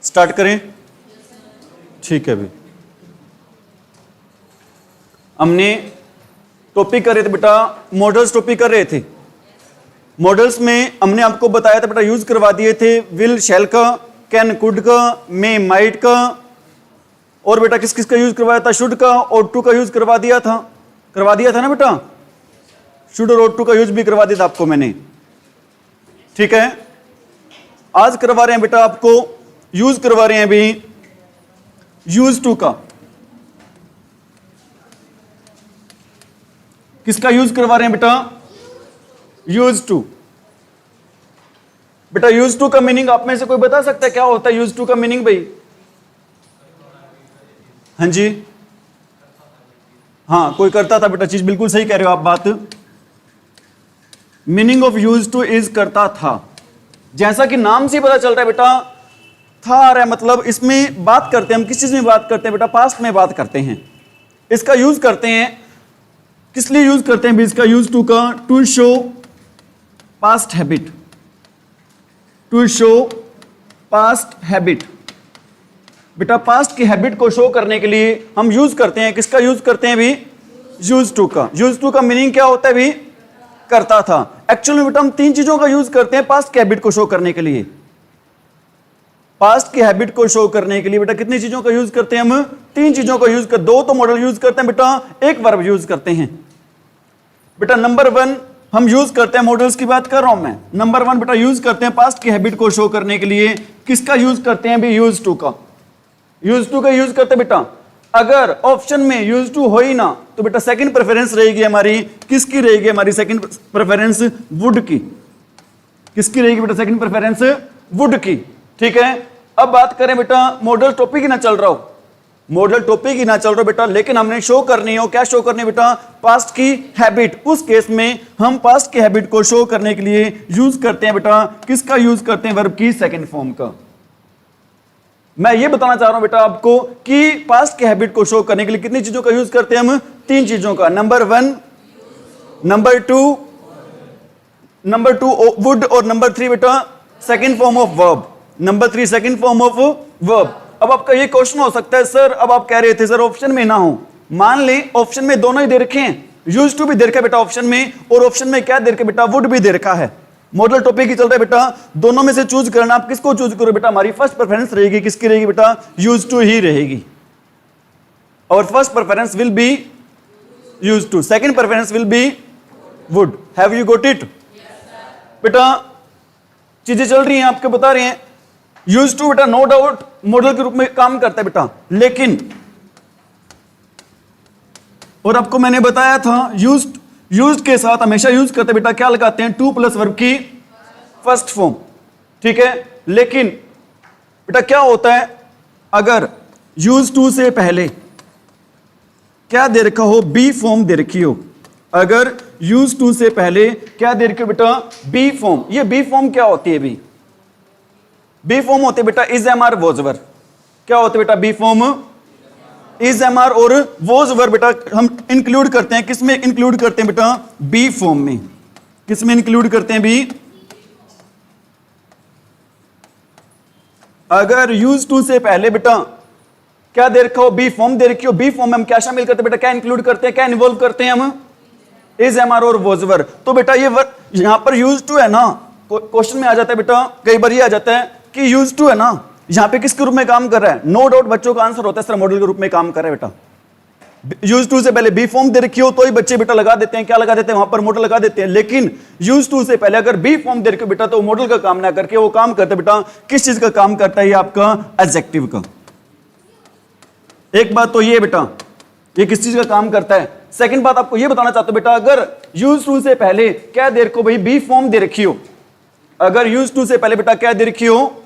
Start करें? ठीक है भाई, हमने टॉपिक कर रहे थे बेटा, मॉडल्स टॉपिक कर रहे थे। मॉडल्स में हमने आपको बताया था बेटा, यूज करवा दिए थे विल, शैल का, कैन, कुड का, मे, माइट का, और बेटा किस किस का यूज करवाया था? शुड का और टू का यूज करवा दिया था ना बेटा? शुड और टू का यूज भी करवा दिया था आपको मैंने। ठीक है, आज करवा रहे हैं बेटा आपको, यूज करवा रहे हैं अभी यूज टू का। किसका यूज करवा रहे हैं बेटा? Use to. बेटा यूज टू का मीनिंग आप में से कोई बता सकता है क्या होता है यूज टू का मीनिंग भाई? हाँ जी, हाँ कोई करता था बेटा, चीज बिल्कुल सही कह रहे हो आप बात। Meaning of use two is करता था। जैसा कि नाम से पता चल रहा है बेटा, था आ रहा है, मतलब इसमें बात करते हैं हम, किस चीज में बात करते हैं बेटा? पास्ट में बात करते हैं। इसका यूज करते हैं, किस लिए यूज करते हैं इसका यूज टू का? To show past habit, to show past habit. बेटा पास्ट की हैबिट को शो करने के लिए हम यूज करते हैं, किसका यूज करते हैं भी? यूज टू का। यूज टू का मीनिंग क्या होता है भी? करता था। एक्चुअली बेटा हम तीन चीजों का यूज करते हैं पास्ट की हैबिट को शो करने के लिए। पास्ट की हैबिट को शो करने के लिए बेटा कितनी चीजों का यूज करते हैं हम? तीन चीजों का यूज कर, दो तो मॉडल यूज करते हैं बेटा, एक वर्ब यूज करते हैं बेटा। नंबर वन हम यूज करते हैं, मॉडल्स की बात कर रहा हूं मैं। नंबर वन बेटा यूज करते हैं पास्ट की हैबिट को शो करने के लिए, किसका यूज करते हैं भी? यूज टू का। यूज टू का यूज करते हैं बेटा। अगर ऑप्शन में यूज टू हो ही ना तो बेटा सेकंड प्रेफरेंस रहेगी हमारी, किसकी रहेगी हमारी सेकंड प्रेफरेंस? वुड की। किसकी रहेगी बेटा सेकंड प्रेफरेंस? वुड की। ठीक है, अब बात करें बेटा, मॉडल टॉपिक ही ना चल रहा हो, मॉडल टॉपिक ही ना चल रहा बेटा, लेकिन हमने शो करनी हो, क्या शो करनी बेटा? पास्ट की हैबिट। उस केस में हम पास्ट की हैबिट को शो करने के लिए यूज करते हैं बेटा, किसका यूज करते हैं? वर्ब की सेकंड फॉर्म का। मैं ये बताना चाह रहा हूं बेटा आपको कि पास्ट की हैबिट को शो करने के लिए कितनी चीजों का यूज करते हैं हम? तीन चीजों का। Number one, number two would, और नंबर थ्री बेटा second form of verb. Number three second form of verb. अब आपका ये क्वेश्चन हो सकता है, सर अब आप कह रहे थे सर ऑप्शन में ना हो, मान लें ऑप्शन में दोनों ही दे रखे हैं, यूज टू भी दे रखा है बेटा ऑप्शन में, और ऑप्शन में क्या दे रखा है बेटा? वुड भी दे रखा है। मॉडल टॉपिक ही चल रहा है बेटा, दोनों में से चूज करना, आप किसको चूज करो बेटा? हमारी फर्स्ट प्रेफरेंस रहेगी, किसकी रहेगी बेटा? यूज टू ही रहेगी। और first preference will be use to, second preference will be would. Have you got it? बेटा चीजें चल रही हैं, आपके बता रहे हैं। यूज टू बेटा नो डाउट मॉडल के रूप में काम करता है बेटा, लेकिन और आपको मैंने बताया था यूज्ड के साथ हमेशा यूज करते बेटा क्या लगाते हैं? टू प्लस वर्ब की फर्स्ट फॉर्म। ठीक है, लेकिन बेटा क्या होता है अगर यूज टू से पहले क्या दे रखा हो? बी फॉर्म दे रखी हो। अगर यूज टू से पहले क्या दे रखी हो बेटा? Be form. ये बी फॉर्म क्या होती है? बी फॉर्म होते बेटा is, am, are, was were. क्या होते बेटा? Be form is, am, are और वॉज वर बेटा हम इंक्लूड करते हैं, किसमें इंक्लूड करते हैं बेटा? बी फॉर्म में। किसमें इंक्लूड करते हैं भी? अगर यूज टू से पहले बेटा क्या दे रखा हो? बी फॉर्म दे रखी हो। बी फॉर्म में हम क्या शामिल करते हैं बेटा? क्या इंक्लूड करते हैं, क्या इन्वॉल्व करते हैं हम? इज, एम, आर और वॉज वर। तो बेटा ये यहां पर यूज टू है ना, क्वेश्चन में आ जाता है बेटा, कई बार ये आ जाता है कि यूज टू है ना, यहां पे किसके रूप में काम कर रहा है? नो डाउट बच्चों का आंसर होता है सर मॉडल के रूप में काम कर रहा है बेटा। यूज टू से पहले बी फॉर्म दे रखी हो तो ही बच्चे बेटा लगा देते हैं, क्या लगा देते हैं? वहां पर मॉडल लगा देते हैं। लेकिन यूज टू से पहले अगर बी फॉर्म दे रखी हो बेटा तो मॉडल का काम ना करके वो काम करता है बेटा, किस चीज का काम करता है? ये आपका एडजेक्टिव का। एक बात तो ये बेटा, ये किस चीज का काम करता है। सेकंड बात आपको ये बताना चाहता हूं बेटा, अगर यूज टू से पहले क्या दे रखो भाई? बी फॉर्म दे रखी हो। अगर यूज टू से पहले बेटा क्या दे रखी हो?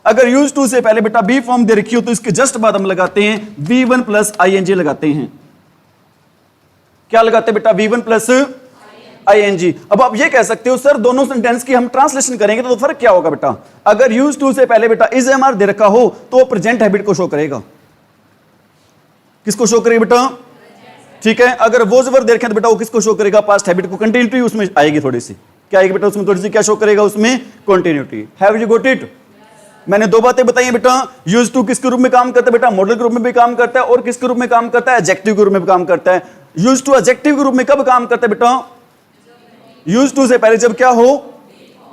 अगर यूज टू से पहले बेटा बी फॉर्म दे रखी हो तो इसके जस्ट बाद हम लगाते हैं V1 प्लस ING लगाते हैं। क्या लगाते हैं बेटा? V1 plus ING। अब आप ये कह सकते हो सर दोनों सेंटेंस की हम ट्रांसलेशन करेंगे तो फर्क क्या होगा बेटा? अगर यूज टू से पहले बेटा इज, एम, आर दे रखा हो तो वो प्रेजेंट हैबिट को शो करेगा। किसको शो करेगा बेटा? ठीक है, अगर वॉज वर दे रखे तो बेटा वो किसको शो करेगा? पास्ट हैबिट को। कंटिन्यूटी उसमें आएगी थोड़ी सी, क्या आएगी बेटा उसमें? थोड़ी सी क्या शो करेगा उसमें? Continuity. Have you got it? मैंने दो बातें बताई हैं बेटा, यूज टू किसके रूप में काम करता है बेटा, मॉडल के रूप में भी काम करता है, और किसके रूप में काम करता है, एडजेक्टिव के रूप में भी काम करता है। यूज टू एडजेक्टिव के रूप में कब काम करता है बेटा, यूज टू से पहले जब क्या हो,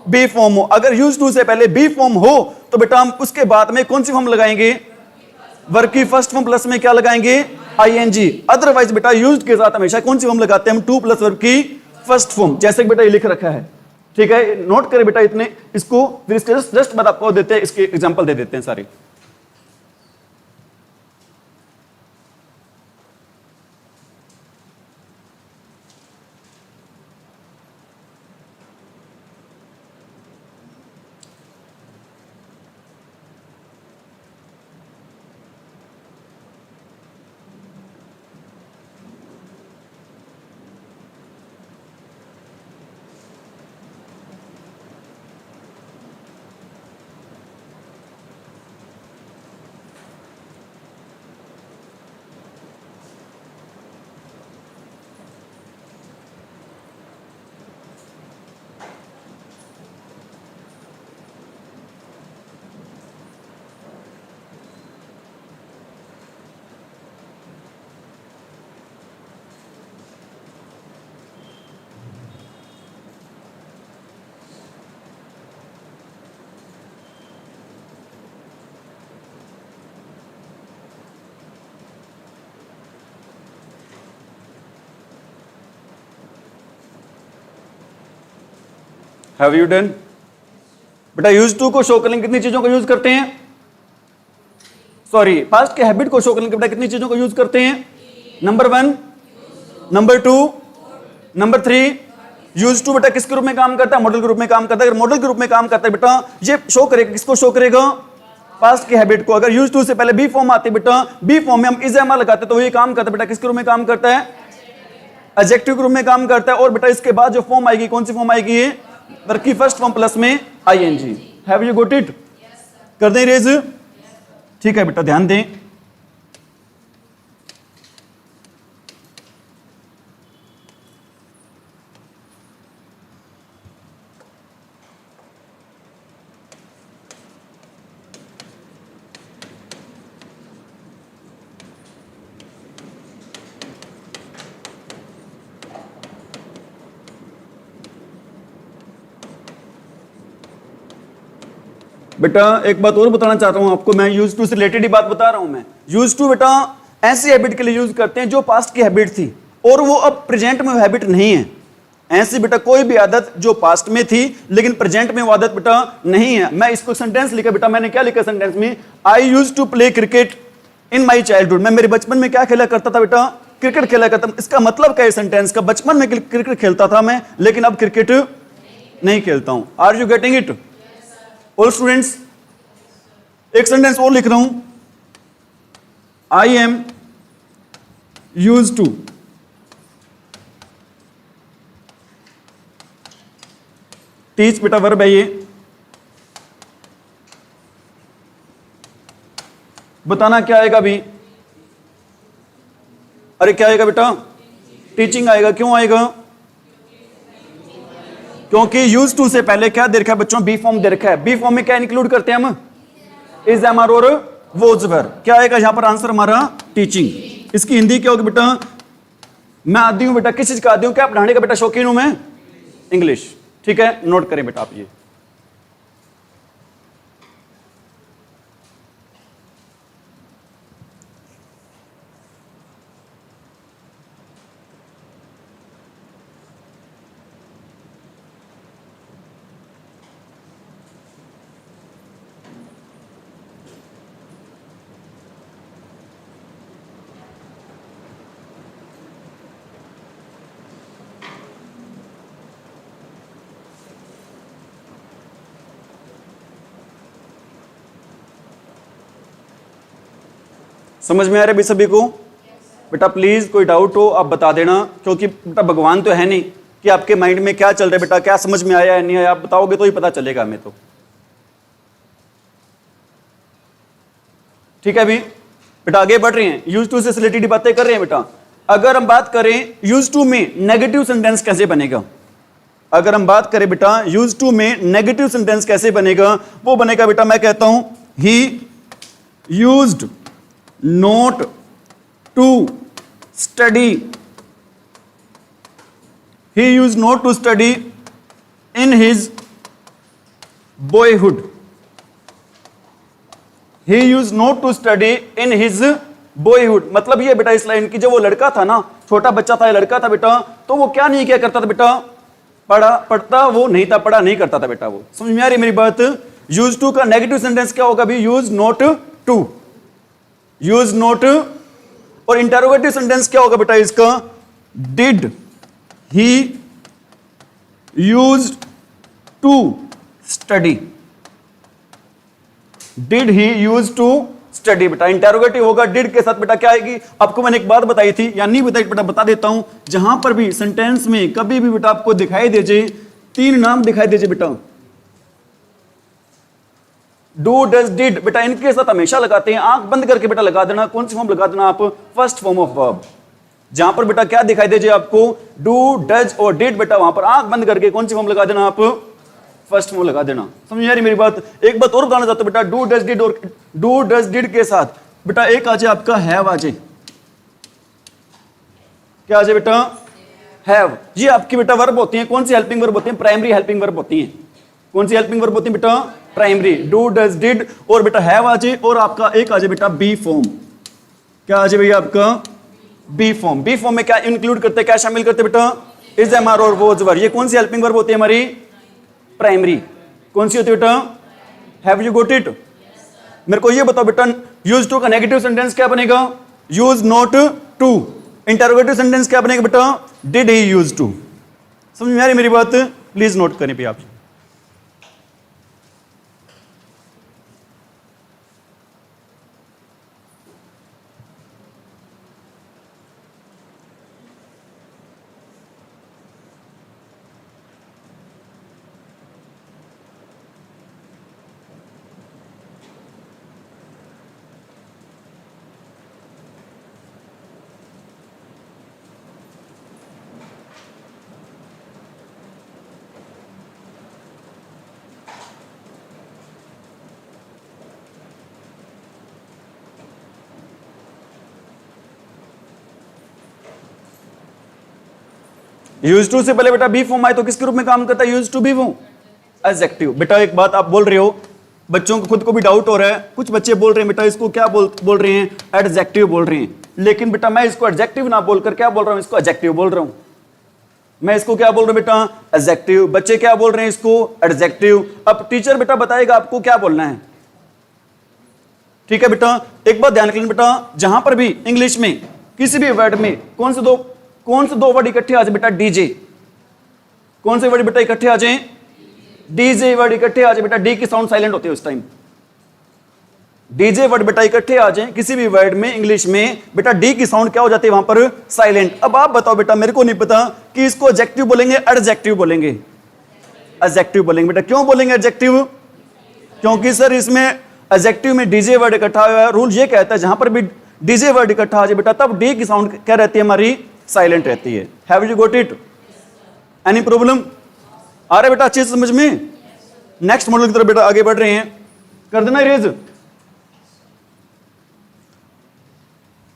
बी फॉर्म हो। अगर यूज टू से पहले बी फॉर्म हो तो बेटा हम उसके बाद में कौन सी फॉर्म लगाएंगे, वर्ब की फर्स्ट फॉर्म प्लस में क्या लगाएंगे, आईएनजी। अदरवाइज बेटा यूज्ड के साथ हमेशा कौन सी फॉर्म लगाते हैं हम, टू प्लस वर्ब की फर्स्ट फॉर्म, जैसे कि बेटा ये लिख रखा है। ठीक है, नोट करें बेटा इतने इसको, फिर इसके जस्ट बाद आपको देते हैं, इसके एग्जांपल दे देते हैं सारे। हैव यू डन बेटा। यूज टू को शो करने कितनी चीजों को यूज करते हैं, सॉरी पास्ट के हैबिट को शो करने के बेटा कितनी चीजों को यूज करते हैं, number 1, number 2, number 3। Use to बेटा किसके रूप में काम करता है, मॉडल के रूप में काम करता है। अगर मॉडल के रूप में काम करता है बेटा ये शो करेगा, किसको शो करेगा, पास्ट के हैबिट को। अगर यूज टू से पहले बी फॉर्म आती है बेटा, बी फॉर्म में हम इज एम लगाते तो ये काम करता है बेटा किसके रूप में काम करता है, एडजेक्टिव के रूप में काम करता है। और बेटा इसके बाद जो फॉर्म आएगी कौन सी फॉर्म आएगी, ये वर्ब की फर्स्ट फॉर्म प्लस में I N G. Have you got it, कर दें रेज, ठीक है बेटा ध्यान दें। बेटा एक बात और बताना चाहता हूं आपको, मैं यूज टू से रिलेटेड ही बात बता रहा हूं। मैं यूज टू बेटा ऐसी हैबिट के लिए यूज करते हैं जो पास्ट की हैबिट थी और वो अब प्रेजेंट में हैबिट नहीं है। ऐसी बेटा कोई भी आदत जो पास्ट में थी लेकिन प्रेजेंट में वो आदत बेटा नहीं है। मैं इसको सेंटेंस लिखा बेटा, मैंने क्या लिखा सेंटेंस में, I use to play cricket in my childhood. मैं मेरे बचपन में क्या खेला करता था बेटा, क्रिकेट खेला करता। इसका मतलब क्या है सेंटेंस का, बचपन में क्रिकेट खेलता था मैं लेकिन अब क्रिकेट नहीं खेलता हूं। Are you getting it all students. एक सेंटेंस और लिख रहा हूं, I am use to teach बेटा वर्ब है ये, बताना क्या आएगा अभी, अरे क्या आएगा बेटा, टीचिंग आएगा। क्यों आएगा, क्योंकि यूज टू से पहले क्या दे रखा है बच्चों, बी फॉर्म दे रखा है। बी फॉर्म में क्या इंक्लूड करते हैं हम, इज एम आर और वोज वर। क्या आएगा यहां पर आंसर हमारा, टीचिंग। इसकी हिंदी क्या होगी बेटा, मैं आदि हूं बेटा, किस चीज का आदि हूं, क्या पढ़ाने का बेटा शौकीन हूं मैं, इंग्लिश। ठीक है, नोट करें बेटा आप ये। समझ में आ रहा है अभी सभी को बेटा। प्लीज कोई डाउट हो आप बता देना, क्योंकि बेटा भगवान तो है नहीं कि आपके माइंड में क्या चल रहा है बेटा, क्या समझ में आया है नहीं आया, आप बताओगे तो ही पता चलेगा हमें तो। ठीक है अभी बेटा आगे बढ़ रहे हैं, यूज टू से रिलेटेड बातें कर रहे हैं बेटा। अगर हम बात करें यूज टू में नेगेटिव सेंटेंस कैसे बनेगा, अगर हम बात करें बेटा यूज टू में नेगेटिव सेंटेंस कैसे बनेगा, वो बनेगा बेटा, मैं कहता हूं he used not to study, he used not to study in his boyhood, he used not to study in his boyhood. मतलब ये बेटा इस लाइन की, जब वो लड़का था ना, छोटा बच्चा था, लड़का था बेटा, तो वो क्या नहीं किया करता था बेटा, पढ़ता वो नहीं था, पढ़ा नहीं करता था बेटा वो। समझ में आ रही मेरी बात? यूज टू का नेगेटिव सेंटेंस क्या होगा भी? Use not to, use not. और इंटरोगेटिव सेंटेंस क्या होगा बेटा इसका? Did he use to study, did he use to study बेटा। इंटरोगेटिव होगा डिड के साथ बेटा क्या आएगी? आपको मैंने एक बात बताई थी या नहीं बताई बेटा, बता देता हूं। जहां पर भी सेंटेंस में कभी भी बेटा आपको दिखाई दीजिए, तीन नाम दिखाई दीजिए बेटा, डू डज डिड बेटा, इनके साथ हमेशा लगाते हैं, आंख बंद करके बेटा लगा देना। कौन सी फॉर्म लगा देना आप? First form of verb. जहां पर बेटा क्या दिखाई दीजिए आपको, डू डज और डिड बेटा, वहां पर आंख बंद करके कौन सी फॉर्म लगा देना आप? फर्स्ट फॉर्म लगा देना। समझ आ रही मेरी बात? एक बात और बताना चाहता हूं बेटा, डू डज डिड और डू डज डिड के साथ बेटा एक आ जाए आपका हैव आ जाए। क्या आ जाए बेटा? हैव। ये आपकी बेटा वर्ब होती है, कौन सी हेल्पिंग वर्ब होती है? प्राइमरी हेल्पिंग वर्ब होती है। कौन सी हेल्पिंग वर्ब होती है बेटा? प्राइमरी। डू डज डिड और बेटा हैव आ जाए, और आपका एक आ जाए बेटा बी फॉर्म। क्या आ जाए भैया आपका? B form. बी फॉर्म में क्या इंक्लूड करते हैं, क्या शामिल करते हैं बेटा? इज, एम, आर और वोज वर। ये कौन सी हेल्पिंग वर्ब होती है हमारी? प्राइमरी। कौन सी होती है बेटा? Have you got it? मेरे को ये बताओ बेटा, यूज टू का नेगेटिव सेंटेंस क्या बनेगा? Use not to. Interrogative sentence क्या बनेगा बेटा? Did he use to. समझ में आ रही मेरी बात? प्लीज नोट करें भैया आप। यूज टू से पहले बेटा बी फॉर्म आए तो किसके रूप में काम करता है? Use to be form, adjective. बेटा एक बात आप बोल रहे हो, बच्चों को खुद को भी डाउट हो रहा है, कुछ बच्चे बोल रहे हैं बेटा इसको क्या बोल रहे हैं? एडजेक्टिव बोल रहे हैं। लेकिन बेटा मैं इसको एडजेक्टिव ना बोलकर क्या बोल रहा हूं? इसको एडजेक्टिव बोल रहा हूं। मैं इसको क्या बोल रहा हूं बेटा? एडजेक्टिव। बच्चे क्या बोल रहे हैं? इसको एडजेक्टिव। अब टीचर बेटा बताएगा आपको क्या बोलना है। ठीक है बेटा, एक बात ध्यान रखना बेटा, जहां पर भी इंग्लिश में किसी भी वर्ड में कौन से दो वर्ड इकट्ठे आ जाए बेटा? डीजे। कौन से वर्ड बेटा इकट्ठे आ जाए? डीजे वर्ड इकट्ठे आ जाए बेटा, डी की साउंड साइलेंट होती है उस टाइम। डीजे वर्ड बेटा इकट्ठे आ जाए किसी भी वर्ड में इंग्लिश में बेटा, डी की साउंड क्या हो जाती है वहां पर? साइलेंट। अब आप बताओ बेटा, मेरे को नहीं पता कि इसको एडजेक्टिव बोलेंगे एडजेक्टिव बोलेंगे? एडजेक्टिव बोलेंगे बेटा। क्यों बोलेंगे एडजेक्टिव? क्योंकि सर इसमें एडजेक्टिव में डीजे वर्ड इकट्ठा हुआ है। रूल ये कहता है जहां पर भी डीजे वर्ड इकट्ठा आ जाए बेटा, तब डी की साउंड क्या रहती है हमारी? साइलेंट रहती है। Have you got it? Any problem? आ रहा बेटा अच्छे से समझ में? नेक्स्ट मॉडल की तरफ बेटा आगे बढ़ रहे हैं, कर देना इरेज।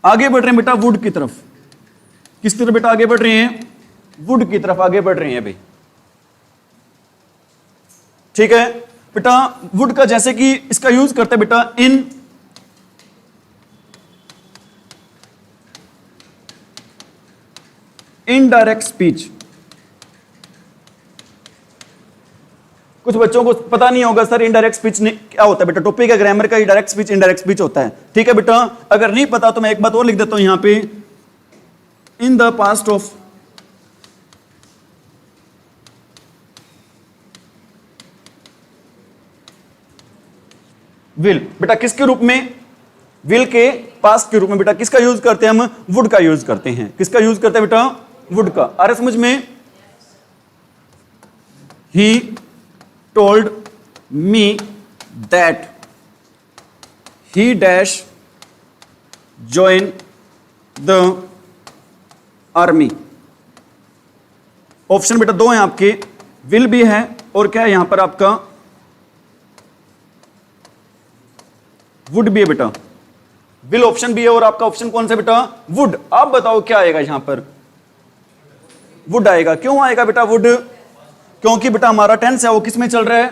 आगे बढ़ रहे हैं बेटा वुड की तरफ। किस तरफ बेटा आगे बढ़ रहे हैं? वुड की तरफ आगे बढ़ रहे हैं अभी। ठीक है बेटा, वुड का जैसे कि इसका यूज करते हैं बेटा इन इनडायरेक्ट स्पीच। कुछ बच्चों को पता नहीं होगा सर इनडायरेक्ट स्पीच क्या होता है बेटा। टॉपिक है ग्रामर का, डायरेक्ट स्पीच इनडायरेक्ट स्पीच होता है। ठीक है बेटा, अगर नहीं पता तो मैं एक बात और लिख देता हूं यहां पे, in the past of will. बेटा किसके रूप में? विल के पास्ट के रूप में बेटा किसका यूज करते हैं हम? वुड का यूज करते हैं। किसका यूज करते हैं बेटा? वुड का। आ रहा समझ में? He told me that he dash join the army. Option बेटा दो हैं आपके, विल भी है और क्या है यहां पर आपका वुड भी है बेटा, विल ऑप्शन भी है और आपका ऑप्शन कौन सा बेटा, वुड। आप बताओ क्या आएगा यहां पर, वुड आएगा। क्यों आएगा बेटा वुड, क्योंकि बेटा हमारा टेंस है वो किस में चल रहा है,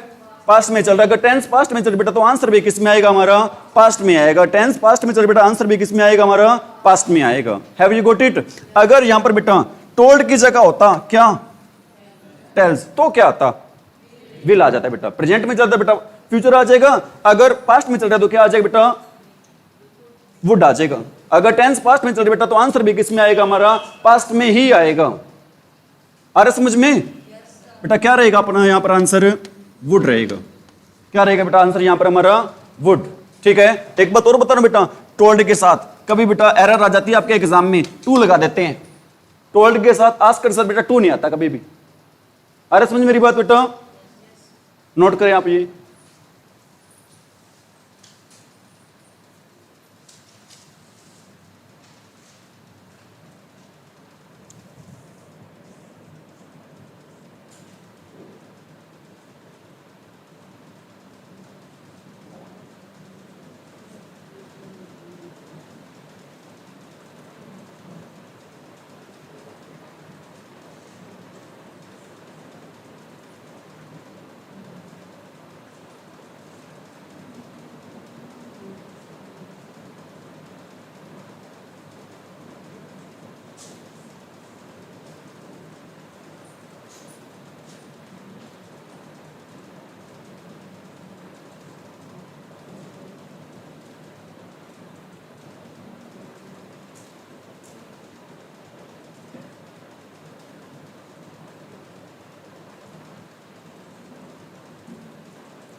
पास्ट में चल रहा है। अगर टेंस पास्ट में चल रहा है बेटा तो आंसर भी किस में आएगा हमारा, पास्ट में आएगा। टेंस पास्ट में चल रहा है बेटा आंसर भी किस में आएगा हमारा, पास्ट में आएगा। Have you got it. अगर यहां पर बेटा टोल्ड की जगह होता क्या, टेल्स, तो क्या आता, विल आ जाता है बेटा। प्रेजेंट में चलता है बेटा फ्यूचर आ जाएगा, अगर पास्ट में चल रहा है तो क्या आ जाएगा बेटा, वुड आ जाएगा। अगर टेंस पास्ट में चल रहा है बेटा तो आंसर भी किस में आएगा हमारा, पास्ट में ही आएगा। आ रहा समझ में बेटा, क्या रहेगा अपना यहां पर आंसर, वुड रहेगा। क्या रहेगा बेटा आंसर यहां पर हमारा, वुड। ठीक है, एक बात और बता रहा हूं बेटा, टोल्ड के साथ कभी बेटा एरर आ जाती है आपके एग्जाम में, टू लगा देते हैं। टोल्ड के साथ आस्कर के साथ बेटा टू नहीं आता कभी भी। अरे समझ मेरी बात बेटा, नोट करें आप ये।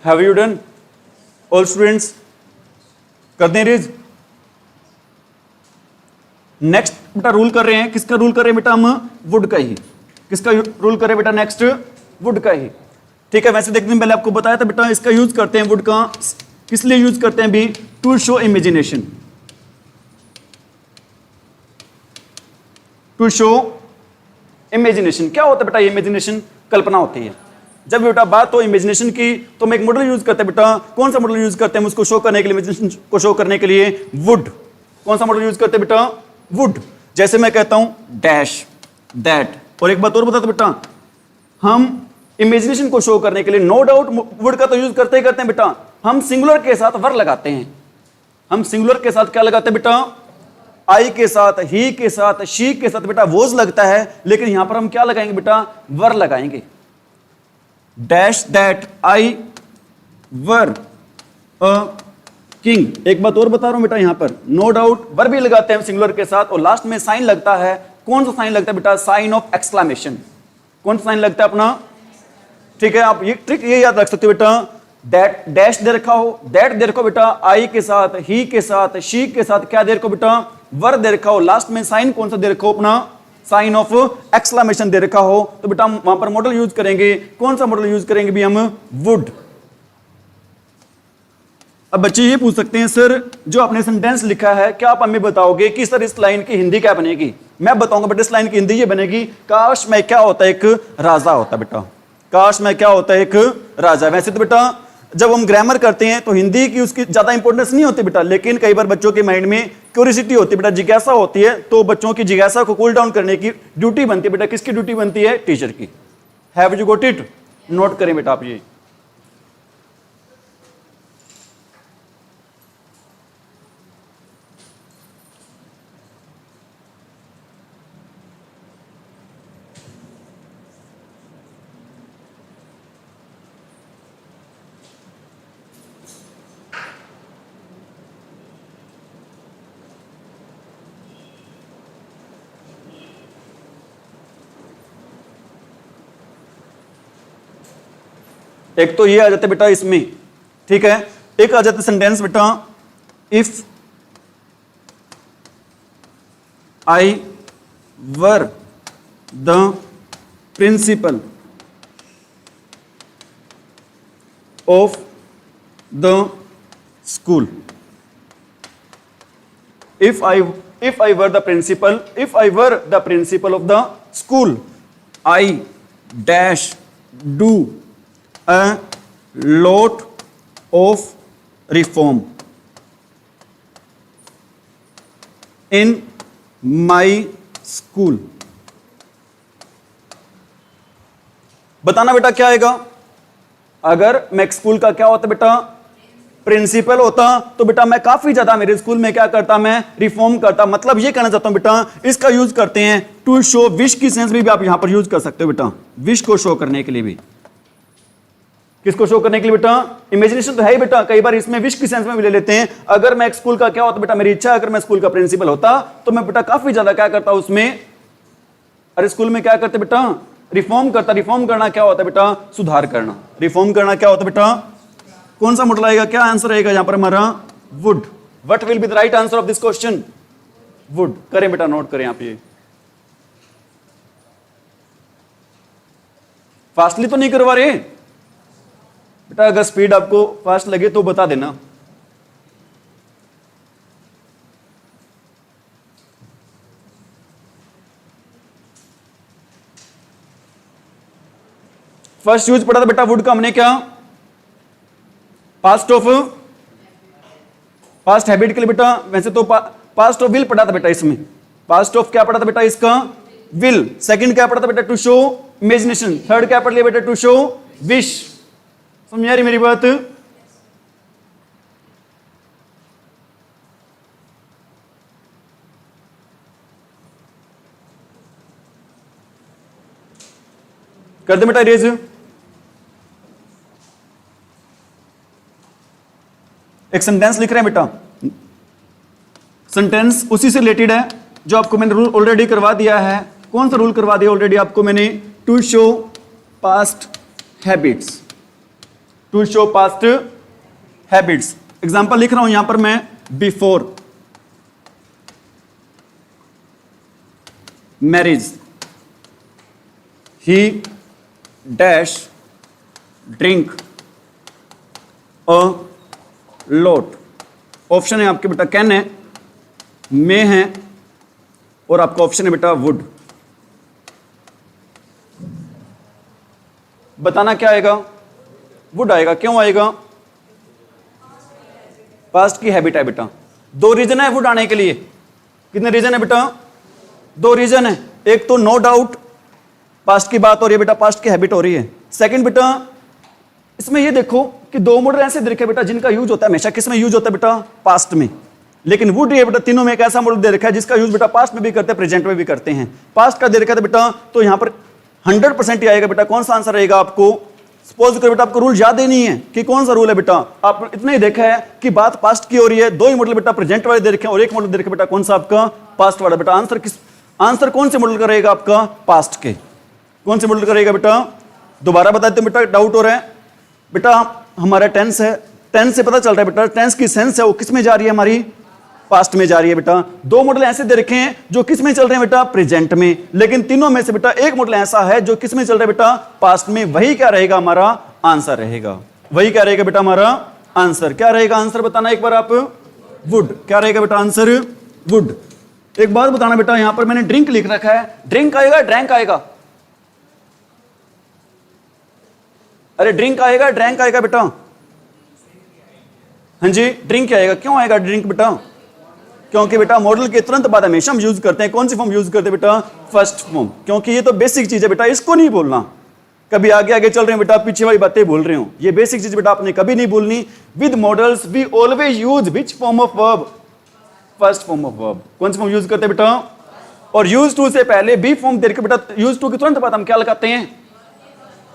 Have you done? All students कर दें रीज। नेक्स्ट बेटा रूल कर रहे हैं, किसका रूल कर रहे हैं बेटा हम, वुड का ही। किसका रूल कर रहे हैं बेटा नेक्स्ट, वुड का ही। ठीक है, वैसे देखने पहले आपको बताया था बेटा इसका यूज करते हैं वुड का, किस लिए यूज करते हैं भी, to show imagination. To show imagination क्या होता है बेटा, इमेजिनेशन कल्पना होती है। जब बेटा बात हो इमेजिनेशन की तो हम एक मॉडल यूज करते हैं बेटा, कौन सा मॉडल यूज करते हैं हम उसको शो करने के लिए, इमेजिनेशन को शो करने के लिए, वुड। कौन सा मॉडल यूज करते हैं बेटा, वुड। जैसे मैं कहता हूं डैश, दैट। और एक बात और बता दो बेटा, हम इमेजिनेशन को शो करने के लिए नो डाउट वुड का तो यूज करते ही करते हैं बेटा, हम सिंगुलर के साथ वर लगाते हैं। हम सिंगुलर के साथ क्या लगाते हैं बेटा, आई के साथ, ही के साथ, शी के साथ बेटा वोज लगता है, लेकिन यहां पर हम क्या लगाएंगे बेटा, वर लगाएंगे। Dash that I were a king. एक बात और बता रहा हूं बेटा, यहां पर नो डाउट वर भी लगाते हैं सिंगुलर के साथ, और लास्ट में साइन लगता है। कौन सा साइन लगता है बेटा, साइन ऑफ एक्सक्लेमेशन। कौन सा साइन लगता है अपना, ठीक है। आप ये ट्रिक ये याद रख सकते हो बेटा, दैट डैश दे रखा हो, दैट दे रखो बेटा आई के साथ, ही के साथ, शी के साथ क्या दे रखो बेटा, वर दे रखा हो। लास्ट में साइन कौन सा दे रखो अपना, साइन ऑफ एक्सक्लेमेशन दे रखा हो, तो बेटा हम वहां पर मॉडल यूज करेंगे। कौन सा मॉडल यूज करेंगे भी हम, वुड। अब बच्चे ये पूछ सकते हैं सर जो आपने सेंटेंस लिखा है क्या आप हमें बताओगे कि सर इस लाइन की हिंदी क्या बनेगी। मैं बताऊंगा बेटा इस लाइन की हिंदी ये बनेगी, काश मैं क्या होता है, एक राजा होता बेटा। काश मैं क्या होता है, एक राजा। वैसे तो बेटा जब हम ग्रामर करते हैं तो हिंदी की उसकी ज्यादा इंपॉर्टेंस नहीं होती बेटा, लेकिन कई बार बच्चों के माइंड में क्यूरियोसिटी होती है बेटा, जिज्ञासा होती है, तो बच्चों की जिज्ञासा को कूल डाउन करने की ड्यूटी बनती है बेटा। किसकी ड्यूटी बनती है, टीचर की। Have you got it, note करें बेटा आप ये। एक तो ये आ जाता है बेटा इसमें, ठीक है। एक आ जाता है सेंटेंस बेटा, if I were the principal of the school. If I were the principal, if I were the principal of the school, I dash do a lot of reform in my school. बताना बेटा क्या आएगा। अगर मैं school का क्या होता बेटा, प्रिंसिपल होता, तो बेटा मैं काफी ज्यादा मेरे स्कूल में क्या करता, मैं रिफॉर्म करता। मतलब ये कहना चाहता हूं बेटा, इसका यूज करते हैं टू शो, विश की सेंस में भी आप यहां पर यूज कर सकते हो बेटा, विश को शो करने के लिए भी। किसको शो करने के लिए बेटा, इमेजिनेशन तो है ही बेटा, कई बार इसमें विश की सेंस में भी ले लेते हैं। अगर मैं स्कूल का क्या होता बेटा, मेरी इच्छा, अगर मैं स्कूल का प्रिंसिपल होता तो मैं बेटा काफी ज्यादा क्या करता उसमें, अरे स्कूल में क्या करते बेटा, रिफॉर्म करता। रिफॉर्म करना क्या होता है बेटा, सुधार करना। रिफॉर्म करना क्या होता है बेटा, कौन सा मॉडल आएगा, क्या आंसर आएगा यहां पर हमारा, would. What will be the right answer of this question, would. करें बेटा, नोट करें आप ये। फास्टली तो नहीं करवा रहे बेटा, अगर स्पीड आपको फास्ट लगे तो बता देना। फर्स्ट यूज पढ़ा था बेटा वुड का हमने, क्या, पास्ट ऑफ, पास्ट हैबिट के लिए बेटा। वैसे तो पास्ट ऑफ विल पढ़ा था बेटा इसमें। पास्ट ऑफ क्या पढ़ा था बेटा इसका, विल। सेकंड क्या पढ़ा था बेटा, टू शो इमेजिनेशन। थर्ड क्या पढ़ लिया बेटा, टू शो विश। समझ आ रही मेरी बात। कर दे बेटा इरेज। एक सेंटेंस लिख रहे हैं बेटा, सेंटेंस उसी से रिलेटेड है जो आपको मैंने रूल ऑलरेडी करवा दिया है। कौन सा रूल करवा दिया ऑलरेडी आपको मैंने, to show past habits, to show past habits. Example लिख रहा हूं यहां पर मैं, बिफोर मैरिज ही dash drink a lot. Option है आपके बेटा कैन है, मे है, और आपका ऑप्शन है बेटा वुड। बताना क्या आएगा, वुड आएगा। क्यों आएगा, पास्ट की हैबिट है बेटा। दो रीजन है वुड आने के लिए। कितने रीजन है बेटा, दो रीजन है। एक तो नो डाउट पास्ट की बात हो रही है बेटा, पास्ट की हैबिट हो रही है। सेकंड बेटा इसमें ये देखो कि दो मॉडल ऐसे दे रखे बेटा जिनका यूज होता है हमेशा किस में यूज होता है बेटा, पास्ट में। लेकिन वुड ये बेटा तीनों में एक ऐसा मॉडल दे रखा है जिसका यूज बेटा पास्ट में भी करते हैं, प्रेजेंट में भी करते हैं। पास्ट का दे रखा था बेटा, तो यहां पर 100% ही आएगा बेटा। कौन सा आंसर रहेगा आपको, सपोज करो बेटा आपको रूल याद ही नहीं है कि कौन सा रूल है बेटा, आप इतना ही देखा है कि बात पास्ट की हो रही है, दो ही मॉडल बेटा प्रेजेंट वाले दे रखे हैं और एक मॉडल दे रखे बेटा कौन सा आपका, पास्ट वाला। बेटा आंसर किस, आंसर कौन से मॉडल का रहेगा आपका, पास्ट के। कौन से मॉडल का रहेगा बेटा, दोबारा बताते बेटा, डाउट हो रहा है बेटा। हमारा टेंस है, टेंस से पता चल रहा है बेटा टेंस की सेंस है वो किस में जा रही है, हमारी पास्ट में जा रही है बेटा। दो मॉडल ऐसे दे रखे हैं जो किस में चल रहे हैं बेटा, प्रेजेंट में। लेकिन तीनों में से बेटा एक मॉडल ऐसा है जो किस में चल रहा है बेटा, पास्ट में। वही क्या रहेगा हमारा आंसर रहेगा, वही क्या रहेगा बेटा हमारा आंसर। क्या रहेगा आंसर बताना एक बार आप, वुड। क्या रहेगा बेटा आंसर, वुड। एक बात बताना बेटा, यहां पर मैंने ड्रिंक लिख रखा है, ड्रिंक आएगा ड्रैंक आएगा, अरे ड्रिंक आएगा ड्रैंक आएगा बेटा, हाँ जी ड्रिंक आएगा। क्यों आएगा ड्रिंक बेटा, क्योंकि बेटा मॉडल के तुरंत बाद हमेशा हम यूज करते हैं कौन सी फॉर्म यूज करते हैं बेटा, फर्स्ट फॉर्म। क्योंकि ये तो बेसिक चीज है बेटा, इसको नहीं बोलना। कभी आगे आगे चल रहे हैं बेटा, पीछे वाली बातें बोल रहे हो, ये बेसिक चीज बेटा आपने कभी नहीं बोलनी। With models we always use which form of verb, first form of verb. कौन सी फॉर्म यूज करते हैं बेटा, और यूज टू से पहले बी फॉर्म देकर बेटा, यूज टू के तुरंत बाद हम क्या लगाते हैं,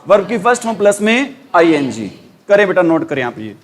वर्ब की फर्स्ट फॉर्म प्लस में आईएनजी। करें बेटा, नोट करें आप ये।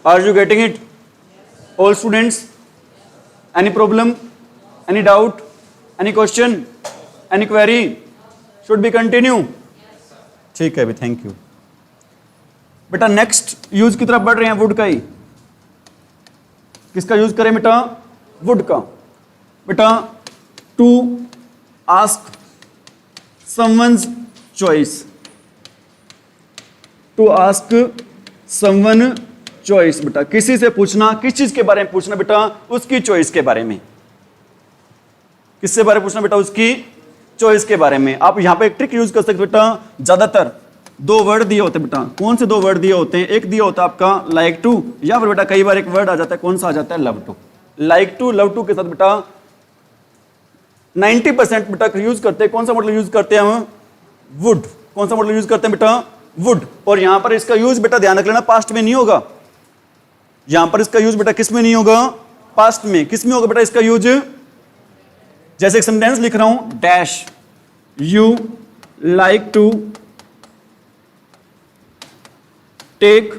Are you getting it? All students? Any problem? Any doubt? Any question? Any query? Should we continue? ठीक है अभी, थैंक यू बेटा। नेक्स्ट यूज की तरफ बढ़ रहे हैं वुड का ही। किसका यूज करें बेटा? वुड का। बेटा to ask someone's choice, to ask someone choice. बेटा किसी से पूछना, किस चीज के बारे में पूछना बेटा? उसकी चॉइस के बारे में। किससे बारे में पूछना बेटा? उसकी चॉइस के बारे में। आप यहां पे एक ट्रिक यूज कर सकते बेटा। ज्यादातर दो वर्ड दिए होते बेटा। कौन से दो वर्ड दिए होते हैं? एक दिया होता है आपका लाइक टू, या फिर बेटा कई बार एक वर्ड आ जाता है, कौन सा आ जाता है? Love to. Like to love to के साथ बेटा 90% बेटा यूज करते हैं। कौन सा मतलब यूज करते हैं हम? वुड। कौन सा मतलब यूज करते हैं बेटा? वुड। और यहां पर इसका यूज बेटा ध्यान रख लेना, पास्ट में नहीं होगा। यहां पर इसका यूज बेटा किस में नहीं होगा? पास्ट में। किस में होगा बेटा इसका यूज? जैसे एक सेंटेंस लिख रहा हूं, dash you like to take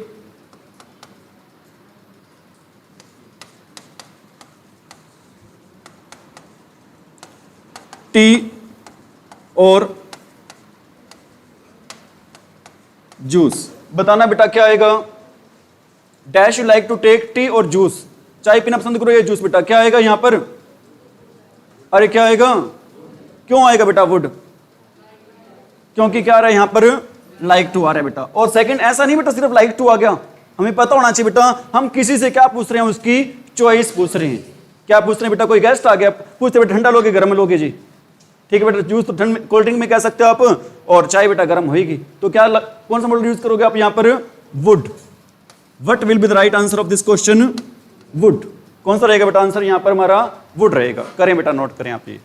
tea और जूस। बताना बेटा क्या आएगा? Dash you like to take tea और जूस। चाय पीना पसंद करो या जूस। बेटा क्या आएगा यहां पर? अरे क्या आएगा? क्यों आएगा बेटा वुड? क्योंकि क्या आ रहा है यहां पर? लाइक टू आ रहा है बेटा। और सेकंड, ऐसा नहीं बेटा सिर्फ लाइक टू आ गया, हमें पता होना चाहिए बेटा हम किसी से क्या पूछ रहे हैं? उसकी चॉइस पूछ रहे हैं। क्या पूछ रहे हैं बेटा? कोई गेस्ट आ गया, पूछते बेटा ठंडा लोगे गर्म लोगे जी? ठीक है बेटा, जूस तो ठंड कोल्ड ड्रिंक में कह सकते हो आप, और चाय बेटा गर्म होगी। तो क्या कौन सा मॉडल यूज करोगे आप यहां पर? Would. What will be the right answer of this question? Would. कौन सा रहेगा बेटा आंसर यहां पर? हमारा वुड रहेगा। करें बेटा, नोट करें आप ये।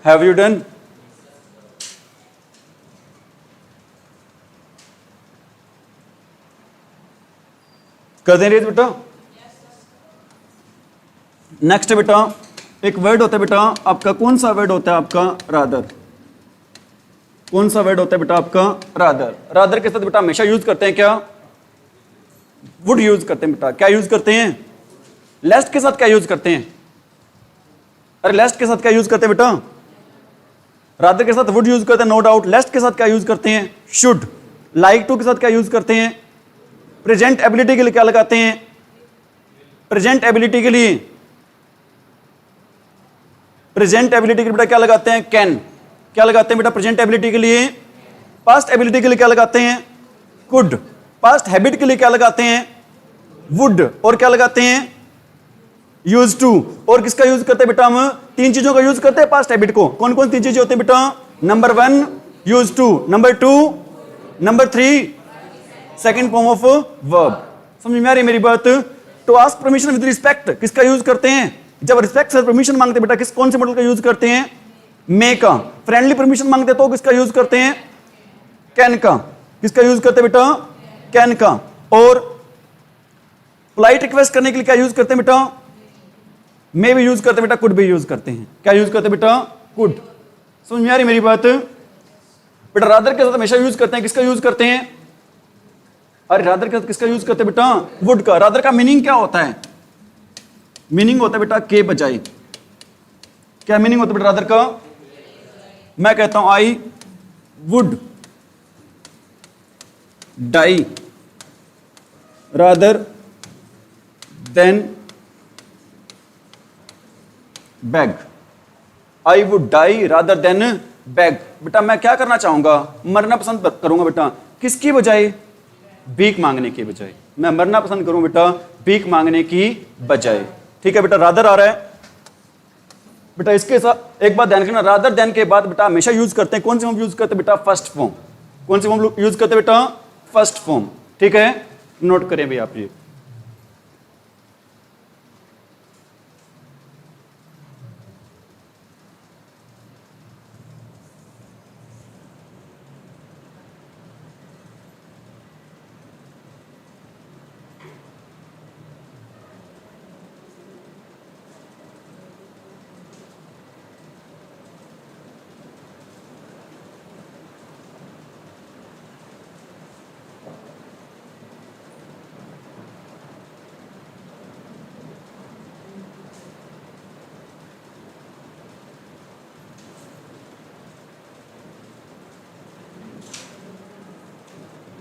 Have you done? कर दें रेज बेटा? नेक्स्ट बेटा एक वर्ड होता है बेटा आपका, कौन सा वर्ड होता है आपका? रादर। कौन सा वर्ड होता है बेटा आपका? रादर। रादर के साथ बेटा हमेशा यूज करते हैं क्या? वुड यूज करते हैं बेटा। क्या यूज करते हैं? लेस्ट के साथ क्या यूज करते हैं? अरे लेस्ट के साथ क्या यूज करते हैं बेटा? रादर के साथ वुड यूज करते हैं नो डाउट। लेस्ट के साथ क्या यूज करते हैं? शुड। लाइक टू के साथ क्या यूज करते हैं? प्रेजेंट एबिलिटी के लिए क्या लगाते हैं? प्रेजेंट एबिलिटी के लिए, प्रेजेंट एबिलिटी के लिए बेटा क्या लगाते हैं? कैन। क्या लगाते हैं बेटा प्रेजेंट एबिलिटी के लिए? पास्ट एबिलिटी के लिए क्या लगाते हैं? कुड। पास्ट हैबिट के लिए क्या लगाते हैं? वुड। और क्या लगाते हैं? Use to. और किसका यूज करते हैं बेटा हम? तीन चीजों का यूज करते हैं पास्ट हैबिट को। कौन कौन तीन चीजें होती हैं बेटा? Number 1 use to, number 2, number 3 second form of verb. समझ में आ रही मेरी बात? तो आस्क परमिशन विद रिस्पेक्ट किसका यूज करते हैं? जब रिस्पेक्ट से परमिशन मांगते बेटा किस कौन से मॉडल का यूज करते हैं? मे का। फ्रेंडली परमिशन मांगते तो किसका यूज करते हैं? कैन का। किसका यूज करते बेटा? कैन का। और पोलाइट रिक्वेस्ट करने के लिए क्या यूज करते हैं बेटा? मे भी यूज करते बेटा, कुड भी यूज करते हैं। क्या यूज करते बेटा? कुड। समझ में आ रही मेरी बात? बेटा रादर के साथ हमेशा यूज करते हैं, किसका यूज करते हैं? अरे रादर के साथ किसका यूज करते हैं बेटा? वुड का। रादर का मीनिंग क्या होता है? मीनिंग होता है बेटा के बजाय। क्या मीनिंग होता है बेटा रादर का? मैं कहता हूं I would die rather than beg. I would die rather than beg. बेटा मैं क्या करना चाहूंगा? मरना पसंद करूंगा बेटा। किसकी बजाय? भीख मांगने की बजाय। मैं मरना पसंद करूं बेटा भीख मांगने की बजाय। ठीक है बेटा, रादर आ रहा है। बेटा इसके साथ एक बात ध्यान रखना, रादर देन के बाद बेटा हमेशा यूज करते हैं कौन सी फॉर्म यूज करते हैं बेटा, फर्स्ट फॉर्म। कौन सी फॉर्म यूज करते हैं बेटा, फर्स्ट फॉर्म। ठीक है, नोट करें भाई आप ये।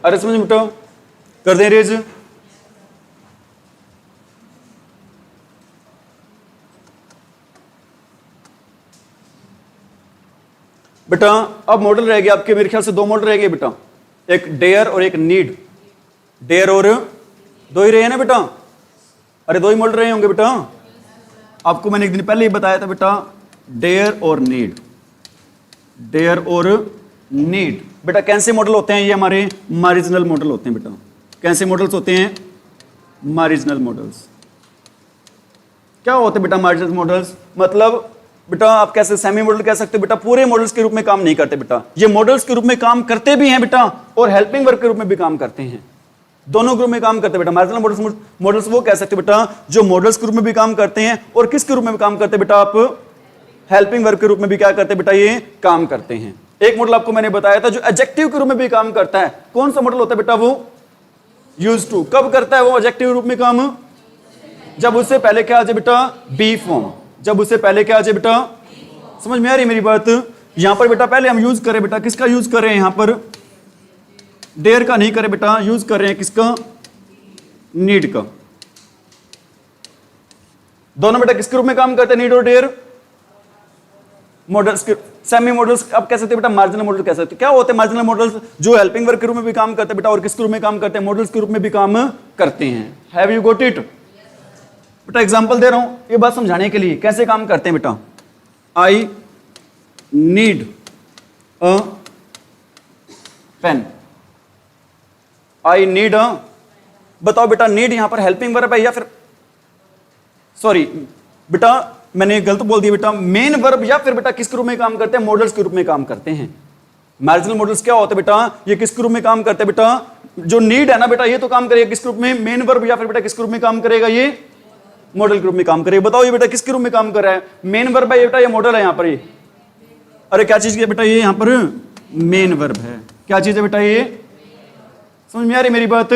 अरे समझ बेटा, कर दें रेज। बेटा अब मॉडल रह गया आपके, मेरे ख्याल से 2 मॉडल रह गए बेटा, एक डेयर और एक नीड। डेयर और 2 ही रहे ना बेटा, अरे 2 ही मॉडल रहे होंगे बेटा। आपको मैंने एक दिन पहले ही बताया था बेटा, डेयर और नीड, डेयर और नीड। बेटा कैसे मॉडल होते हैं, ये हमारे मार्जिनल मॉडल होते हैं बेटा। कैसे मॉडल्स होते हैं, मार्जिनल मॉडल्स। क्या होते हैं बेटा मार्जिनल मॉडल्स, मतलब बेटा आप कैसे सेमी मॉडल कह सकते हो बेटा, पूरे मॉडल्स के रूप में काम नहीं करते बेटा, ये मॉडल्स के रूप में काम करते भी हैं बेटा और हेल्पिंग वर्क के रूप में भी काम करते हैं, दोनों ग्रुप में काम करते हैं बेटा। मार्जिनल मॉडल्स वो कह सकते हो बेटा जो मॉडल्स के रूप में भी काम करते हैं और किसके रूप में भी काम करते हैं बेटा, आप हेल्पिंग वर्क के रूप में भी क्या करते हैं बेटा, ये काम करते हैं। एक मॉडल आपको मैंने बताया था जो एडजेक्टिव के रूप में भी काम करता है, कौन सा मॉडल होता है बेटा, वो यूज टू। कब करता है वो एडजेक्टिव रूप में काम, जब उससे पहले क्या आ जाए बेटा, बी फॉर्म, जब उससे पहले क्या आ जाए बेटा, समझ में आ रही मेरी बात। यहां पर बेटा पहले हम यूज करें बेटा, किसका यूज कर रहे हैं यहां पर, डेयर का नहीं करें बेटा, यूज कर रहे हैं किसका, नीड का। दोनों बेटा किसके रूप में काम करते हैं, नीड और डेयर। मॉडल्स के सेमी मॉडल्स आप कह सकते हैं बेटा, मार्जिनल मॉडल कह सकते हैं। क्या होते हैं मार्जिनल मॉडल्स, जो हेल्पिंग वर्क के रूप में भी काम करते हैं बेटा और किसके रूप में काम करते हैं, मॉडल्स के रूप में भी काम करते हैं। हैव यू गॉट इट बेटा, एग्जांपल दे रहा हूं ये बात समझाने के लिए कैसे काम करते हैं बेटा। I need a pen, I need a, बताओ बेटा नीड यहां पर हेल्पिंग वर्ब है या फिर, सॉरी बेटा मैंने गलत बोल दिया बेटा, मेन वर्ब या फिर बेटा किसके रूप में काम करते हैं, मॉडल्स के रूप में काम करते हैं। मार्जिनल मॉडल्स क्या होते हैं बेटा, ये किसके रूप में काम करते हैं बेटा, जो नीड है ना बेटा ये तो काम करेगा किसके रूप में, मेन वर्ब, या फिर बेटा किसके रूप में काम करेगा, ये मॉडल के रूप में काम करेगा। बताओ ये बेटा किसके रूप में काम कर रहा है, मेन वर्ब है ये बेटा, ये मॉडल है यहां पर ये, अरे क्या चीज है बेटा, ये यहां पर मेन वर्ब है। क्या चीज है बेटा, ये समझ में आ रही मेरी बात।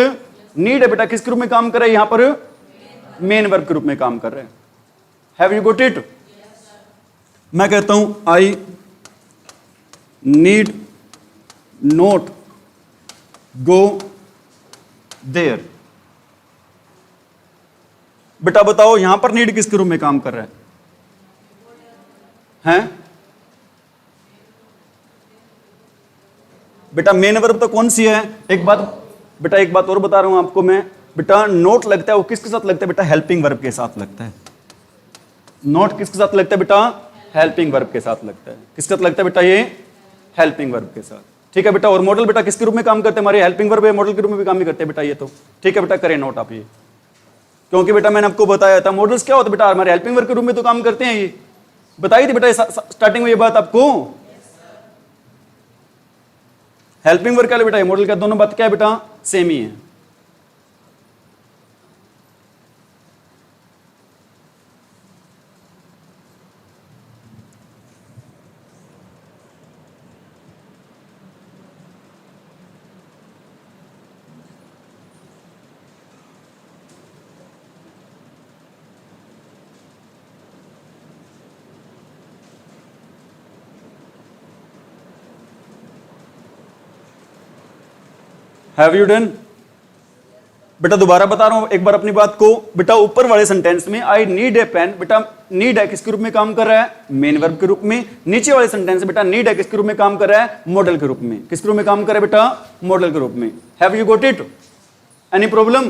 नीड है बेटा किसके रूप में काम कर रहा है, यहां पर मेन वर्ब के रूप में काम कर रहा है। Have you got it. मैं कहता हूं I need not go there. बेटा बताओ यहां पर नीड किसके रूप में काम कर रहा है? बेटा मेन वर्ब तो कौन सी है, एक बात बेटा, एक बात और बता रहा हूं आपको मैं बेटा, नोट लगता है वो किसके साथ लगता है बेटा, हेल्पिंग वर्ब के साथ लगता है। नोट किसके साथ लगता है बेटा, हेल्पिंग वर्ब के साथ लगता है। किसके साथ लगता है बेटा, ये हेल्पिंग वर्ब के साथ। ठीक है बेटा, और मॉडल बेटा किसके रूप में काम करते हैं, हमारे हेल्पिंग वर्ब है, मॉडल के रूप में भी काम भी करते हैं बेटा ये तो। ठीक है बेटा, करें नोट आप ये, क्योंकि बेटा मैंने आपको बताया था मॉडल्स क्या होता है बेटा, हमारे हेल्पिंग वर्ब के रूप में तो काम करते हैं, ये बताई थी बेटा स्टार्टिंग में ये बात आपको। हेल्पिंग वर्ब क्या है बेटा, ये मॉडल क्या, दोनों बात क्या है बेटा, सेम ही है। हैव यू डन बेटा, दोबारा बता रहा हूं एक बार अपनी बात को बेटा। ऊपर वाले सेंटेंस में आई नीड ए पेन, बेटा नीड है किसके रूप में काम कर रहा है, मेन वर्ब के रूप में। नीचे वाले सेंटेंस बेटा नीड है किसके रूप में काम कर रहा है, मॉडल के रूप में। किसके रूप में काम कर रहा है बेटा, मॉडल के रूप में। Have you got it, any problem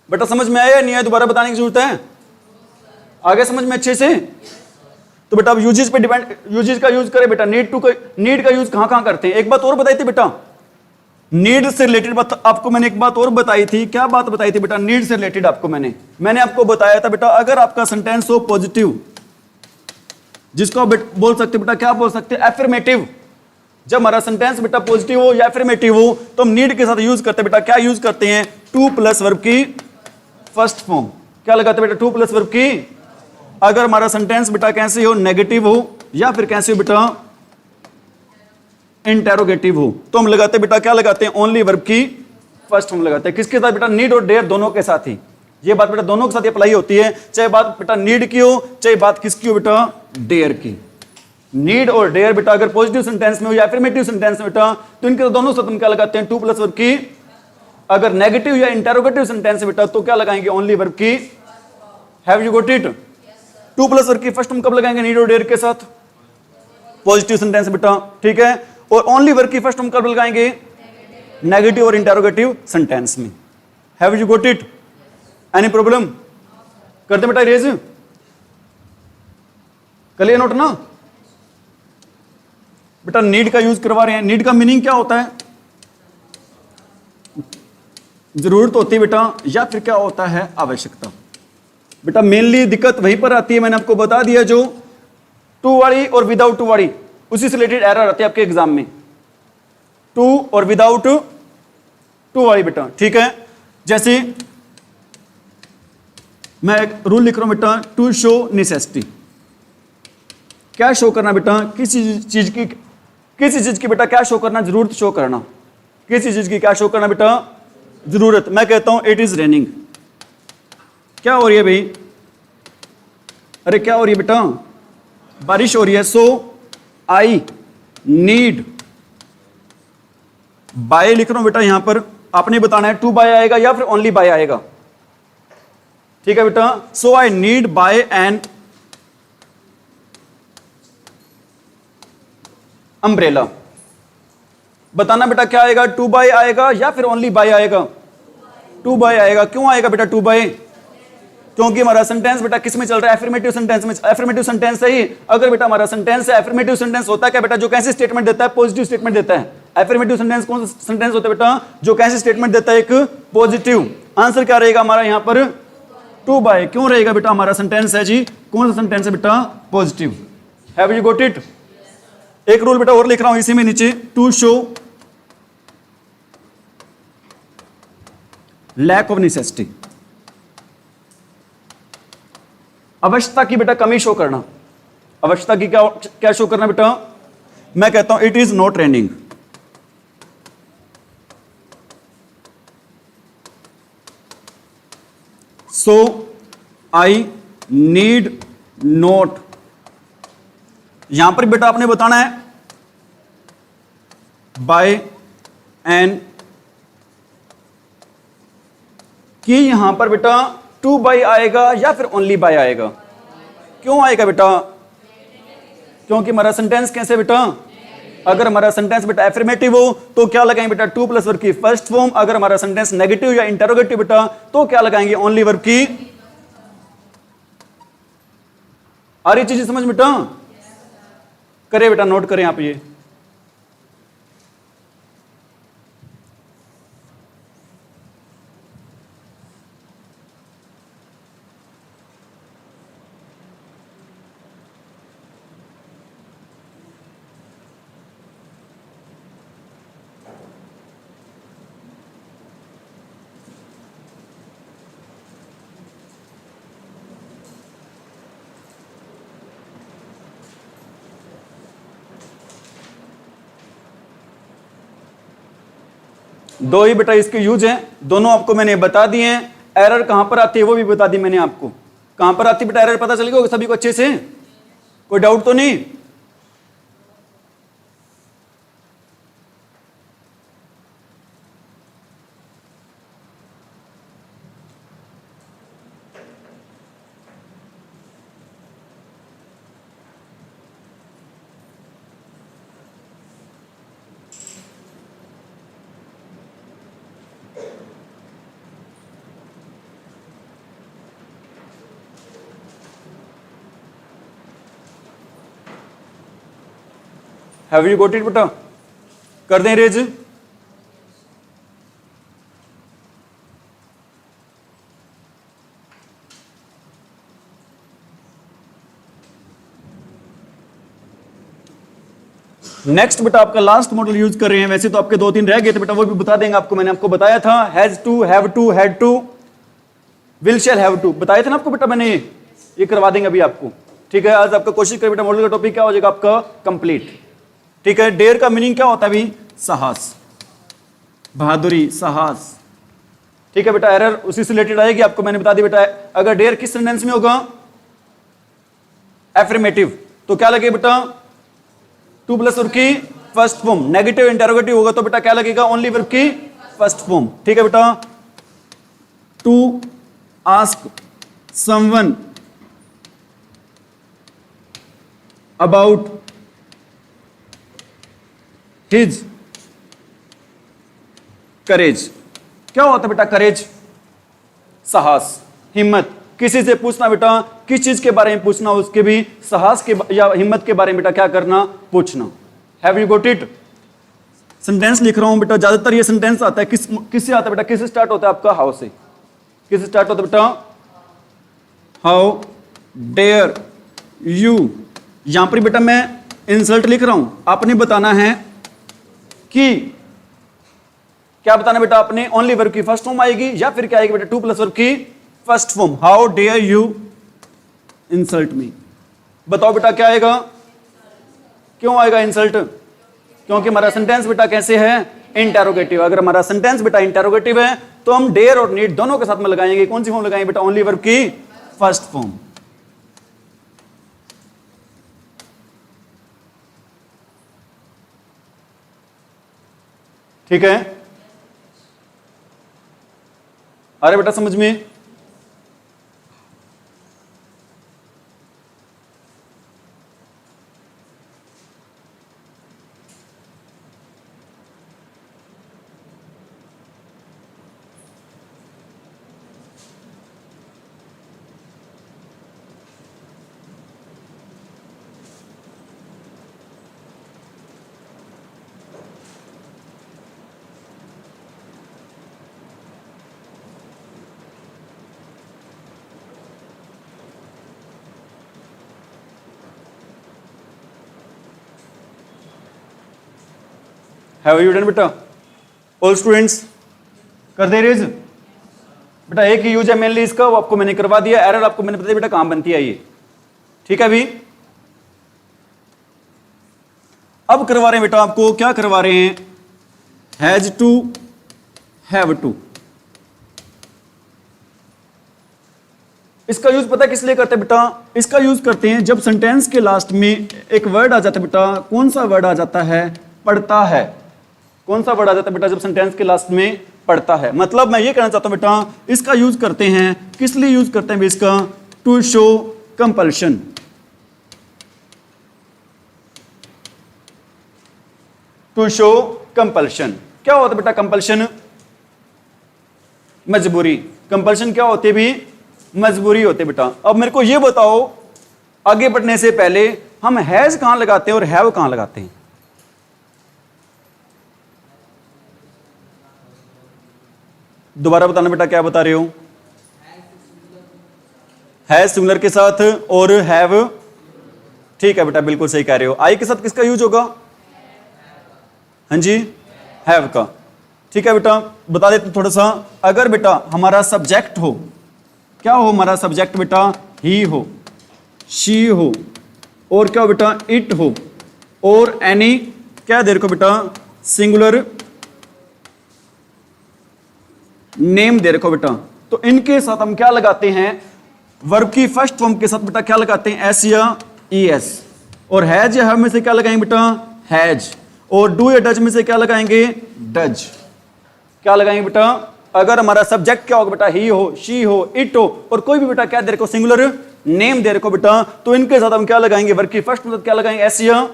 बेटा, समझ में आया नहीं आया, दोबारा बताने की जरूरत है, आगे समझ में अच्छे से। तो बेटा अब यूजेज पे डिपेंड, यूजेज का यूज करें बेटा, नीड का यूज कहां कहां करते हैं। एक बात और बताई थी बेटा, नीड से रिलेटेड बात आपको मैंने एक बात और बताई थी। क्या बात बताई थी बेटा? नीड से रिलेटेड आपको मैंने आपको बताया था बेटा, अगर आपका सेंटेंस हो पॉजिटिव, जिसको आप बोल सकते बेटा, क्या बोल सकते हैं? एफर्मेटिव। जब हमारा सेंटेंस बेटा पॉजिटिव हो या एफर्मेटिव हो तो हम नीड के साथ यूज करते हैं बेटा, क्या यूज करते हैं? टू प्लस वर्ब की फर्स्ट फॉर्म। क्या लगाते हैं बेटा? टू प्लस वर्ब की। अगर हमारा सेंटेंस बेटा कैसे हो? नेगेटिव हो या फिर कैसे हो बेटा? इंटेरोगेटिव हो, तो हम लगाते हैं बेटा, क्या लगाते हैं? ओनली वर्ब की फर्स्ट फॉर्म लगाते हैं। किसके साथ बेटा? नीड और डेयर दोनों के साथ ही। ये बात बेटा दोनों के साथ अप्लाई होती है, चाहे बात बेटा नीड की हो, चाहे बात किसकी हो बेटा? डेयर की। नीड और डेयर बेटा अगर पॉजिटिव सेंटेंस में हो या एफर्मेटिव सेंटेंस में बेटा, तो इनके दोनों साथ हम क्या लगाते हैं? टू प्लस वर्ब की। अगर नेगेटिव या इंटेरोगेटिव सेंटेंस में बेटा, तो क्या लगाएंगे? ओनली वर्ब की। Have you got it? To plus verb की फर्स्ट हम कब लगाएंगे? नीड और डेयर के साथ, पॉजिटिव सेंटेंस बेटा, ठीक है। और ओनली वर्ब की फर्स्ट हम कब लगाएंगे? नेगेटिव और इंटेरोगेटिव सेंटेंस में। Have you got it? Any problem? करते बेटा रेज, कर लिया नोट ना बेटा? नीड का यूज करवा रहे हैं। नीड का मीनिंग क्या होता है? जरूरत होती है बेटा, या फिर क्या होता है? आवश्यकता। बेटा मेनली दिक्कत वहीं पर आती है, मैंने आपको बता दिया, जो टू वाली और विदाउट टू वाली, उसी से रिलेटेड एरर आती है आपके एग्जाम में। टू और विदाउट टू वाली बेटा, ठीक है। जैसे मैं एक रूल लिख रहा हूं बेटा, टू शो नेसेसिटी। क्या शो करना बेटा? किसी चीज की बेटा क्या शो करना? जरूरत शो करना। किसी चीज की क्या शो करना बेटा? जरूरत। मैं कहता हूं इट इज रेनिंग। क्या हो रही है भाई? अरे क्या हो रही है बेटा? बारिश हो रही है। सो आई नीड, बाय लिख रहा हूं बेटा यहां पर, आपने बताना है टू बाय आएगा या फिर ओनली बाय आएगा, ठीक है बेटा। So I need buy an umbrella. बताना बेटा क्या आएगा? टू बाय आएगा या फिर ओनली बाय आएगा? टू बाय आएगा। क्यों आएगा बेटा टू बाय? क्योंकि हमारा सेंटेंस बेटा किस में चल रहा है? एफर्मेटिव सेंटेंस में। एफर्मेटिव सेंटेंस है ही। अगर बेटा हमारा सेंटेंस है एफर्मेटिव सेंटेंस, होता है क्या बेटा? जो कैसे स्टेटमेंट देता है? पॉजिटिव स्टेटमेंट देता है। एफर्मेटिव सेंटेंस कौन सा सेंटेंस होता है बेटा? जो कैसे स्टेटमेंट देता है? एक पॉजिटिव। आंसर क्या रहेगा हमारा यहां पर? To buy. क्यों रहेगा बेटा? हमारा सेंटेंस है जी, कौन सा सेंटेंस है बेटा? Positive. Have you got it? एक रूल बेटा और लिख रहा हूं इसी में नीचे, to show lack of necessity. आवश्यकता की बेटा कमी शो करना। आवश्यकता की क्या शो करना बेटा? मैं कहता हूं it is not raining. So I need note. यहां पर बेटा आपने बताना है बाय एन, कि यहां पर बेटा टू बाय आएगा या फिर ओनली बाय आएगा? क्यों आएगा बेटा? क्योंकि हमारा सेंटेंस कैसे बेटा? अगर हमारा सेंटेंस बेटा एफर्मेटिव हो तो क्या लगाएंगे बेटा? टू प्लस वर्ब की फर्स्ट फॉर्म। अगर हमारा सेंटेंस नेगेटिव या इंटरोगेटिव बेटा, तो क्या लगाएंगे? ओनली वर्ब की। आ रही चीज समझ बेटा? करें बेटा, नोट करें आप ये। दो ही बेटा इसके यूज हैं, दोनों आपको मैंने बता दिए हैं। एरर कहां पर आती है वो भी बता दी मैंने आपको। कहां पर आती है बेटा एरर? पता चल गया सभी को अच्छे से? कोई डाउट तो नहीं? हैव यू गॉट इट बेटा? कर दें रेज? नेक्स्ट बेटा आपका लास्ट मॉडल यूज कर रहे हैं। वैसे तो आपके 2-3 रह गए थे बेटा, वो भी बता देंगे आपको। मैंने आपको बताया था has to, have to, had to, will shall have to, बताए थे ना आपको बेटा मैंने। ये करवा देंगे अभी आपको, ठीक है। आज आपका कोशिश करें बेटा मॉडल का टॉपिक क्या हो जाएगा आपका कंप्लीट, ठीक है। डेयर का मीनिंग क्या होता है अभी? साहस, बहादुरी, साहस, ठीक है बेटा। एरर उसी से रिलेटेड आएगी, आपको मैंने बता दिया बेटा। अगर डेयर किस सेंटेंस में होगा? एफर्मेटिव, तो क्या लगे बेटा? टू प्लस वर्ब की फर्स्ट फॉर्म। नेगेटिव इंटेरोगेटिव होगा तो बेटा क्या लगेगा? ओनली वर्ब की फर्स्ट फॉर्म, ठीक है बेटा। To ask someone about his courage, क्या होता है बेटा? करेज, साहस, हिम्मत। किसी से पूछना बेटा, किस चीज के बारे में पूछना, उसके भी साहस के या हिम्मत के बारे में बेटा क्या करना? पूछना। Have you got it? Sentence लिख रहा हूं बेटा, ज्यादातर ये सेंटेंस आता है किससे आता है बेटा? किससे स्टार्ट होता है आपका? हाउ से। किससे स्टार्ट होता है बेटा? How dare you. यहां पर बेटा मैं इंसल्ट लिख रहा हूं, आपने बताना है कि क्या बताना बेटा आपने? ओनली वर्ब की फर्स्ट फॉर्म आएगी या फिर क्या आएगी बेटा? टू प्लस वर्ब की first form. How dare you insult me. बताओ बेटा क्या आएगा? क्यों आएगा इंसल्ट? क्योंकि हमारा सेंटेंस बेटा कैसे है? इंटेरोगेटिव। अगर हमारा सेंटेंस बेटा इंटेरोगेटिव है तो हम डेयर और नीड दोनों के साथ में लगाएंगे। कौन सी फॉर्म लगाएंगे बेटा? ओनली वर्ब की फर्स्ट फॉर्म, ठीक है। अरे बेटा समझ में? हैव यू डन बेटा? ऑल स्टूडेंट्स कर दे रेज बेटा। एक ही यूज है मेनली इसका, वो आपको मैंने करवा दिया। एरर आपको मैंने बताया बेटा कहां बनती है ये, ठीक है। अभी अब करवा रहे हैं बेटा आपको, क्या करवा रहे हैं? Has to, have to. इसका यूज पता किस लिए करते हैं बेटा? इसका यूज करते हैं जब सेंटेंस के लास्ट में एक वर्ड आ जाता है बेटा। कौन सा वर्ड आ जाता है? पढ़ता है। कौन सा वर्ड आ जाता है बेटा जब सेंटेंस के लास्ट में? पढ़ता है। मतलब मैं ये कहना चाहता हूं बेटा, इसका यूज करते हैं, किस लिए यूज करते हैं इसका? To show compulsion. To show compulsion क्या होता है बेटा? कंपल्शन मजबूरी। कंपल्शन क्या होती है भी? मजबूरी होती है बेटा। अब मेरे को ये बताओ, आगे बढ़ने से पहले हम हैज कहां लगाते हैं और हैव कहां लगाते हैं? दोबारा बताना बेटा, क्या बता रहे हो? हैज सिमिलर के साथ और हैव, ठीक है बेटा, बिल्कुल सही कह रहे हो। आई के साथ किसका यूज होगा? हाँ जी, हैव का, ठीक है बेटा। बता देते थोड़ा सा। अगर बेटा हमारा सब्जेक्ट हो, क्या हो हमारा सब्जेक्ट बेटा? ही हो, शी हो, और क्या हो बेटा? इट हो, और एनी, क्या दे रखो बेटा? सिंगुलर नेम दे रखो बेटा। तो इनके साथ हम क्या लगाते हैं? वर्ब की फर्स्ट फॉर्म के साथ बेटा क्या लगाते हैं? एस या ई एस। और हैज या हैव में से क्या लगाएंगे बेटा? हैज। और डू या डज में से क्या लगाएंगे? डज। क्या लगाएंगे बेटा? अगर हमारा सब्जेक्ट क्या होगा बेटा? ही हो, शी हो, इट हो, और कोई भी बेटा क्या दे रखो? सिंगुलर नेम दे रखो बेटा। तो इनके साथ हम क्या लगाएंगे? वर्ब की फर्स्ट में क्या लगाएंगे? एस या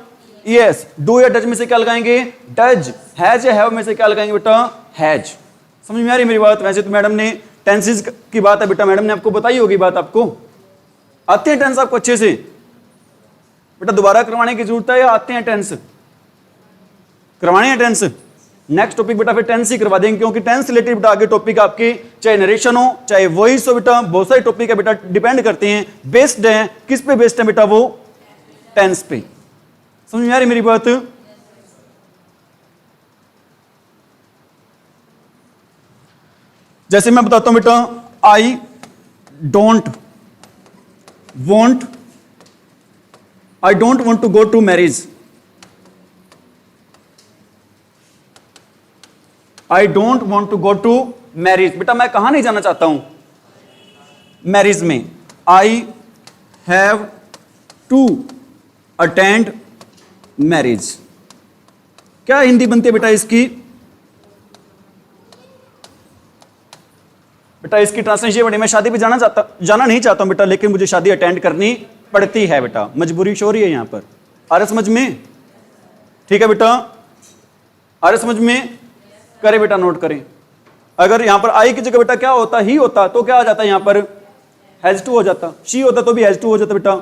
ई एस। डू या डज में से क्या लगाएंगे? डज। हैज या हैव में से क्या लगाएंगे बेटा? हैज। समझ में आ रही मेरी बात? वैसे तो मैडम ने टेंसेस की बात है बेटा, मैडम ने आपको बताई होगी बात। आपको आते हैं टेंस आपको अच्छे से बेटा? दोबारा करवाने की जरूरत है या आते हैं टेंस? करवाने हैं टेंस? नेक्स्ट टॉपिक बेटा फिर टेंस ही करवा देंगे, क्योंकि टेंस रिलेटेड बेटा आगे टॉपिक आपके चाहे नरेशन हो चाहे वॉइस हो बेटा, बहुत सारे टॉपिक है बेटा, डिपेंड करते हैं, बेस्ड है किस पे बेस्ड है बेटा, वो टेंस पे। समझ में आ रही मेरी बात? जैसे मैं बताता हूं बेटा, I don't want to go to marriage. I don't want to go to marriage, बेटा मैं कहां नहीं जाना चाहता हूं? मैरिज में। I have to attend marriage. क्या हिंदी बनती है बेटा इसकी? बेटा इसकी ट्रांसलेशन बड़ी, मैं शादी पे जाना नहीं चाहता हूं बेटा, लेकिन मुझे शादी अटेंड करनी पड़ती है बेटा, मजबूरी शो रही है यहां पर। आ रहा समझ में? ठीक है बेटा, आ रहा समझ में? करें बेटा, नोट करें। अगर यहां पर आई की जगह बेटा क्या होता, ही होता, तो क्या आ जाता है यहां पर? हैज टू हो जाता। शी होता तो भी हैज टू हो जाता बेटा।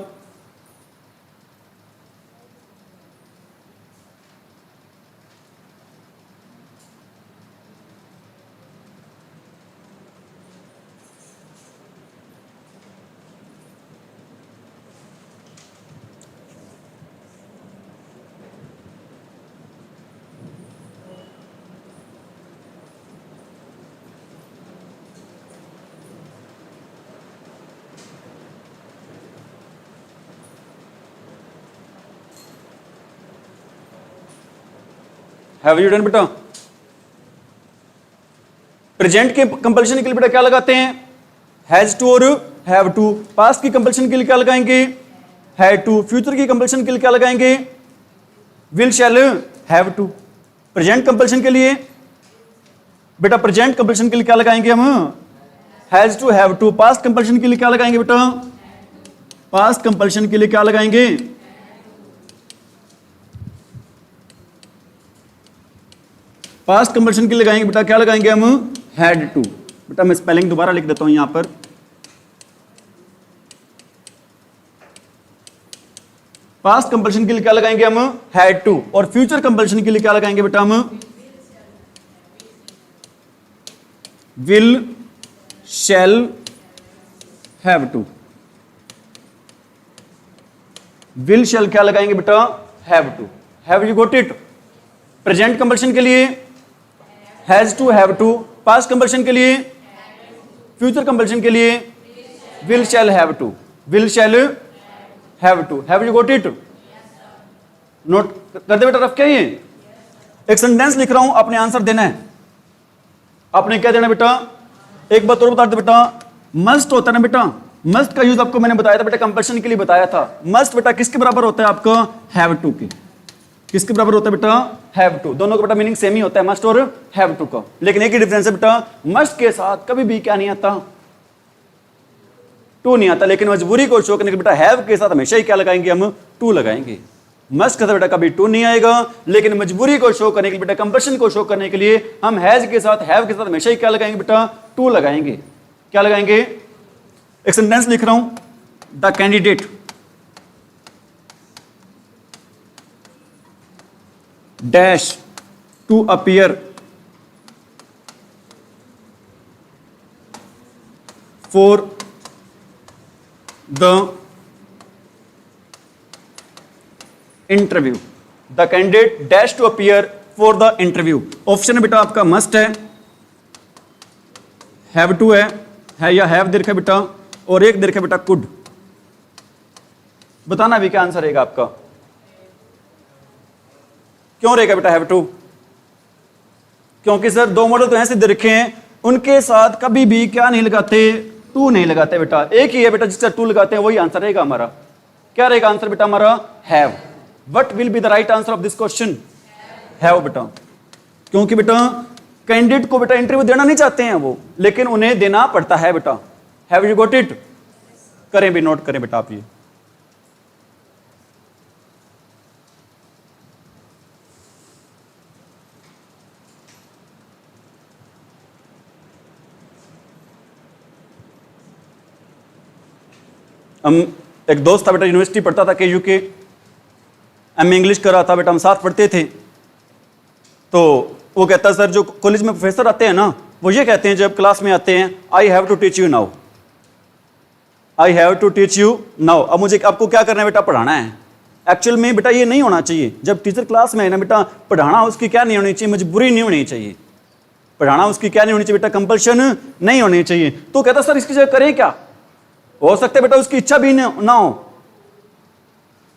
हैव यू डन बेटा? प्रेजेंट के कंपल्शन के लिए बेटा क्या लगाते हैं? हैज टू और हैव टू। पास्ट की कंपल्शन के लिए क्या लगाएंगे? Had to. फ्यूचर की कंपल्शन के लिए क्या लगाएंगे? Will shall have to. Present compulsion के लिए बेटा, प्रेजेंट कंपल्शन के लिए क्या लगाएंगे हम? Has to have to. Past compulsion के लिए क्या लगाएंगे बेटा? पास्ट कंपल्शन के लिए क्या लगाएंगे? पास्ट कंपल्शन के लिए लगाएंगे बेटा, क्या लगाएंगे हम? Had to. बेटा मैं स्पेलिंग दोबारा लिख देता हूं यहां पर। पास्ट कंपल्शन के लिए क्या लगाएंगे हम? Had to. और फ्यूचर कंपल्शन के लिए क्या लगाएंगे बेटा हम? Will shall have to. Will shall क्या लगाएंगे बेटा? Have to. Have you got it? Present compulsion के लिए has to have to. Past compulsion के लिए, फ्यूचर कंपल्शन के लिए will shall have to. Will shall have to. Have you got it? Note कर दे बेटा। रफ क्या ये? एक सेंटेंस लिख रहा हूं, आपने आंसर देना है। आपने क्या देना बेटा? एक बात और बता दे बेटा, मस्ट होता है ना बेटा, मस्ट का यूज आपको मैंने बताया था बेटा, कंपल्शन के लिए बताया था। मस्ट बेटा किसके बराबर होता है आपका? हैव टू के। किसके बराबर होता है बेटा? Have to. दोनों का बेटा मीनिंग सेम ही होता है, मस्ट और हैव टू का, लेकिन एक ही डिफरेंस है बेटा, मस्ट के साथ कभी भी क्या नहीं आता? टू नहीं आता। लेकिन मजबूरी को शो करने के बेटा हैव के साथ हमेशा ही क्या लगाएंगे हम? टू लगाएंगे। मस्ट के साथ बेटा कभी टू नहीं आएगा, लेकिन मजबूरी को शो करने के लिए बेटा, कंपल्शन को शो करने के लिए हम हैज के साथ, हैव के साथ हमेशा ही क्या लगाएंगे बेटा? टू लगाएंगे। क्या लगाएंगे? एक सेंटेंस लिख रहा हूं, the candidate dash to appear for the interview. The candidate dash to appear for the interview. Option है बेटा आपका मस्ट है, हैव टू है या हैव दे रखा है बेटा, और एक दे रखा है बेटा कुड। बताना भी क्या आंसर रहेगा आपका? क्यों रहेगा बेटा हैव टू? क्योंकि सर दो मॉडल तो ऐसे दे रखे हैं, उनके साथ कभी भी क्या नहीं लगाते? टू नहीं लगाते बेटा। एक ही है बेटा जिसका टू लगाते हैं, वही आंसर रहेगा हमारा। क्या रहेगा आंसर बेटा हमारा? Have. What will be the right answer of this question? Have बेटा। क्योंकि बेटा कैंडिडेट को बेटा इंटरव्यू देना नहीं चाहते हैं वो, लेकिन उन्हें देना पड़ता है बेटा। Have you got it? करें भी, नोट करें बेटा आप ये। हम एक दोस्त था बेटा, यूनिवर्सिटी पढ़ता था, KU के, एमए इंग्लिश कर रहा था बेटा, हम साथ पढ़ते थे। तो वो कहता है सर जो कॉलेज में प्रोफेसर आते हैं ना वो ये कहते हैं जब क्लास में आते हैं I have to teach you now, I have to teach you now. अब मुझे आपको क्या करना है बेटा, पढ़ाना है। एक्चुअल में बेटा ये नहीं होना चाहिए, जब टीचर क्लास में है ना बेटा पढ़ाना उसकी क्या नहीं होनी चाहिए, मजबूरी नहीं होनी चाहिए। पढ़ाना उसकी क्या नहीं होनी चाहिए बेटा, कंपल्शन नहीं होनी चाहिए। तो कहता सर इसकी जगह करें क्या, हो सकता है बेटा उसकी इच्छा भी ना हो।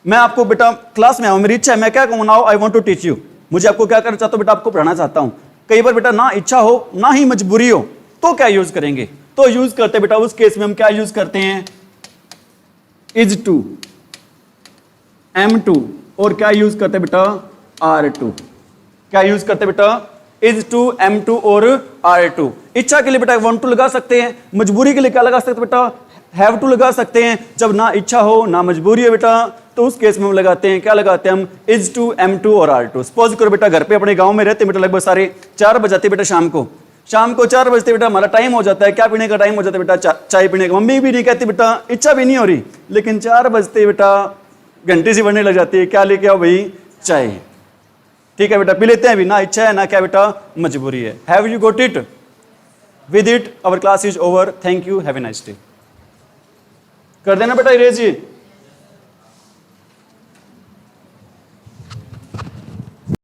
मैं आपको बेटा क्लास में आऊं, मेरी इच्छा है, मैं क्या कहूँ now I want to teach you, मुझे आपको क्या करना चाहता हूँ बेटा, आपको पढ़ाना चाहता हूँ। कई बार बेटा ना इच्छा हो ना ही मजबूरी हो, तो क्या यूज करेंगे, तो यूज करते बेटा उस केस में हम क्या यूज करते हैं, इज टू, एम टू, और क्या यूज करते बेटा, आर टू। क्या यूज करते बेटा, इज टू, एम टू और आर टू। इच्छा के लिए बेटा वांट टू लगा सकते हैं, मजबूरी के लिए क्या लगा सकते हैं बेटा, हैव टू लगा सकते हैं। जब ना इच्छा हो ना मजबूरी है बेटा तो उस केस में हम लगाते हैं, क्या लगाते हैं हम, इज टू, एम टू और आर टू। सपोज करो बेटा घर पे अपने गांव में रहते बेटा लगभग सारे 4 बजाते बेटा शाम को 4 बजते बेटा हमारा टाइम हो जाता है, क्या पीने का टाइम हो जाता है बेटा, चाय पीने का। मम्मी भी नहीं कहती बेटा, इच्छा भी नहीं हो रही, लेकिन 4 बजते बेटा घंटी सी बढ़ने लग जाती है, क्या लेके आओ भाई, चाय। ठीक है बेटा पी लेते हैं, अभी ना इच्छा है ना क्या बेटा मजबूरी है। Have you got it, with it our class is over, thank you, have a nice day. कर देना बेटा इरेज।